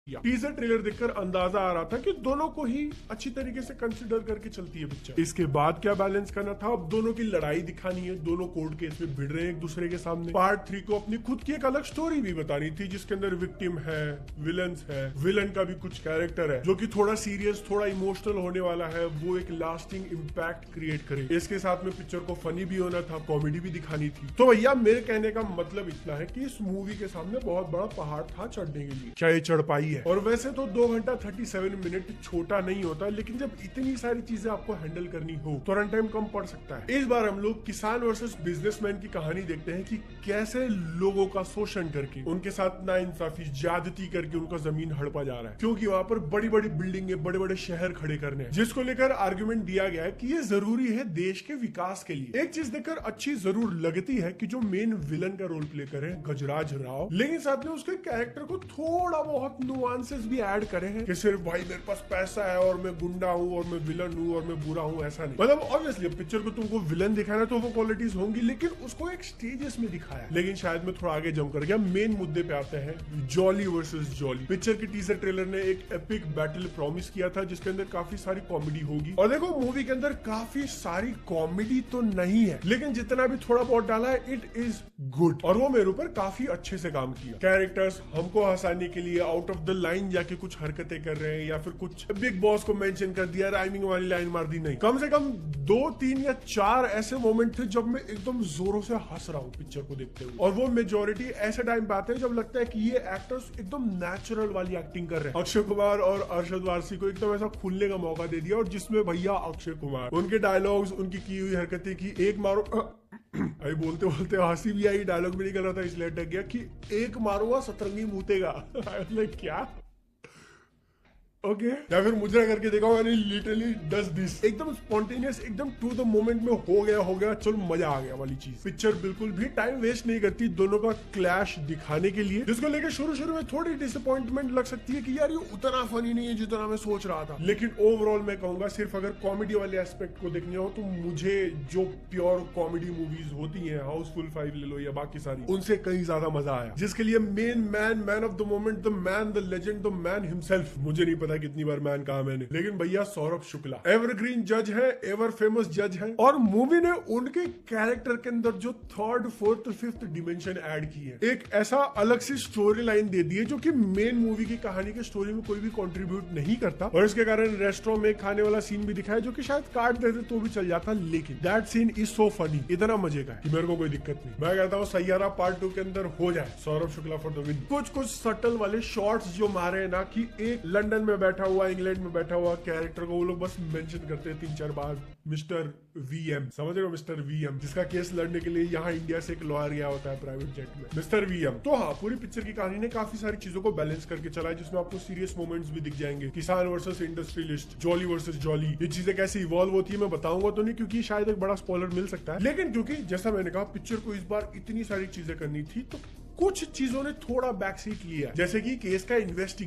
Teaser trailer देखकर अंदाजा आ रहा था कि दोनों को ही अच्छी तरीके से कंसिडर करके चलती है पिक्चर। इसके बाद क्या बैलेंस करना था, अब दोनों की लड़ाई दिखानी है, दोनों कोर्ट केस में भिड़ रहे हैं एक दूसरे के सामने। पार्ट 3 को अपनी खुद की एक अलग स्टोरी भी बतानी थी जिसके अंदर विक्टिम है, विलन्स है, विलन का भी कुछ कैरेक्टर है जो कि थोड़ा सीरियस थोड़ा इमोशनल होने वाला है, वो एक लास्टिंग इम्पैक्ट क्रिएट करे। इसके साथ में पिक्चर को फनी भी होना था, कॉमेडी भी दिखानी थी। तो भैया मेरे कहने का मतलब इतना है कि इस मूवी के सामने बहुत बड़ा पहाड़ था चढ़ने के लिए, क्या ये चढ़ पाई है? और वैसे तो 2 घंटा 37 मिनट छोटा नहीं होता, लेकिन जब इतनी सारी चीजें आपको हैंडल करनी हो तो रन टाइम कम पड़ सकता है। इस बार हम लोग किसान वर्सेस बिजनेसमैन की कहानी देखते हैं कि कैसे लोगों का शोषण करके, उनके साथ नाइंसाफी ज्यादती करके उनका जमीन हड़पा जा रहा है, क्योंकि वहां पर बड़ी बड़ी बिल्डिंगे, बड़े बड़े शहर खड़े करने हैं, जिसको लेकर आर्गुमेंट दिया गया है कि ये जरूरी है देश के विकास के लिए। एक चीज देखकर अच्छी जरूर लगती है कि जो मेन विलन का रोल प्ले करे गजराज राव, लेकिन साथ में उसके कैरेक्टर को थोड़ा बहुत नुआंसेस भी ऐड करे हैं कि सिर्फ भाई मेरे पास पैसा है और मैं गुंडा हूँ और मैं विलन हूँ और मैं बुरा हूँ, ऐसा नहीं। मतलब ऑब्वियसली पिक्चर को तुमको विलन दिखाना तो वो क्वालिटीज होंगी, लेकिन उसको एक स्टेजेस में दिखाया। लेकिन शायद मैं थोड़ा आगे जंप कर गया। मेन मुद्दे पे आते हैं, जॉली वर्सेस जॉली। पिक्चर की टीजर ट्रेलर ने एक एपिक बैटल प्रॉमिस किया था जिसके अंदर काफी सारी कॉमेडी होगी, और देखो मूवी के अंदर काफी सारी कॉमेडी तो नहीं है, लेकिन जितना भी थोड़ा बहुत डाला है इट इज गुड, और वो मेरे ऊपर काफी अच्छे से काम किया। कैरेक्टर्स हमको हंसाने के लिए आउट ऑफ द लाइन जाके कुछ हरकतें कर रहे हैं या फिर कुछ बिग बॉस को मेंशन कर दिया, राइमिंग वाली लाइन मार दी, नहीं। कम से कम 2, 3 या 4 ऐसे मोमेंट थे जब मैं एकदम जोरों से हंस रहा हूँ पिक्चर को देखते हुए, और वो मेजोरिटी ऐसे टाइम पे आते हैं जब लगता है कि ये एक्टर्स एकदम नेचुरल वाली एक्टिंग कर रहे हैं। अक्षय कुमार और अरशद वारसी को एकदम ऐसा खुलने का मौका दे दिया, और जिसमें भैया अक्षय कुमार, उनके डायलॉग्स, उनकी की हुई हरकतें की, एक मारो अभी बोलते बोलते हंसी भी आई, डायलॉग भी निकल रहा था इसलिए अटक गया कि एक मारूंगा सतरंगी मूतेगा। क्या ओके या फिर मुजरा करके देखा मैंने, लिटरली डज दिस, एकदम स्पॉन्टेनियस, एकदम टू द मोमेंट में हो गया चलो मजा आ गया वाली चीज। पिक्चर बिल्कुल भी टाइम वेस्ट नहीं करती दोनों का क्लैश दिखाने के लिए, जिसको लेकर शुरू में थोड़ी डिसअपॉइंटमेंट लग सकती है कि यार ये उतना फनी नहीं है जितना मैं सोच रहा था, लेकिन ओवरऑल मैं कहूंगा सिर्फ अगर कॉमेडी वाले एस्पेक्ट को देखने हो तो मुझे जो प्योर कॉमेडी मूवीज होती है, हाउसफुल 5 ले लो या बाकी सारी, उनसे कहीं ज्यादा मजा आया, जिसके लिए man of the moment, the man, the legend, the man himself, मुझे नहीं पता कितनी बार मैन कहा मैंने, लेकिन भैया सौरभ शुक्ला एवरग्रीन जज है, एवर फेमस जज है, और मूवी ने उनके कैरेक्टर के अंदर जो 3rd, 4th, 5th dimension add की है, एक ऐसा अलग सी स्टोरी लाइन दे दी है जो कि मेन मूवी की कहानी के स्टोरी में कोई भी कंट्रीब्यूट नहीं करता, और इसके कारण रेस्टोरेंट में खाने वाला सीन भी दिखाया जो कि शायद काट देते तो भी चल जाता, लेकिन that scene is so funny, इतना मजे का है कि मेरे को कोई दिक्कत नहीं। मैं कहता हूँ सैयारा पार्ट 2 के अंदर हो जाए Saurabh Shukla for the win. कुछ सटल वाले शॉट्स जो मारे हैं ना, कि एक लंदन में बैठा हुआ, इंग्लैंड में बैठा हुआ कैरेक्टर को वो लोग बस मेंशन करते हैं 3-4 बार, मिस्टर वीएम, समझ रहे हो, मिस्टर वीएम, जिसका केस लड़ने के लिए यहाँ इंडिया से एक लॉयर गया होता है प्राइवेट जेट में, मिस्टर वीएम। तो हाँ, पूरी पिक्चर की कहानी ने काफी सारी चीजों को बैलेंस करके चला है, जिसमें आपको सीरियस मोमेंट्स भी दिख जाएंगे, किसान versus industrialist, jolly versus jolly, ये चीजें कैसे इवॉल्व होती है मैं बताऊंगा तो नहीं, क्योंकि शायद एक बड़ा स्पॉइलर मिल सकता है, लेकिन क्योंकि जैसा मैंने कहा पिक्चर को इस बार इतनी सारी चीजें करनी थी तो कुछ चीजों ने थोड़ा बैक सीट लिया, जैसे कि केस का इन्वेस्टिगेशन